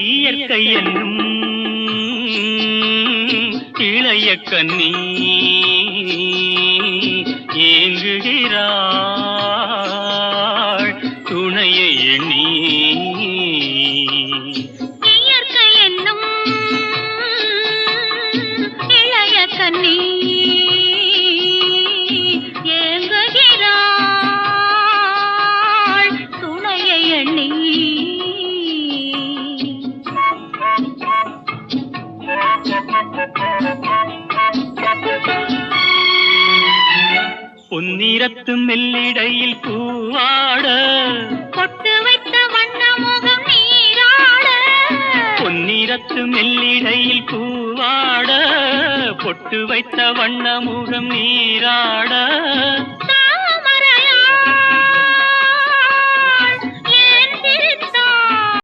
இயற்கை என்னும் இளைய கன்னி ஏங்குகிறாள் துணையை எண்ணி. இயற்கை என்னும் இளைய கன்னி ஏங்குகிறாள் துணையை எண்ணி. பொன்னிறத்து மெல்லிடையில் பூவாட பொட்டு வைத்த வண்ண முகம் நீராட. பொன்னிறத்து மெல்லிடையில் பூவாட பொட்டு வைத்த வண்ண முகம் நீராட.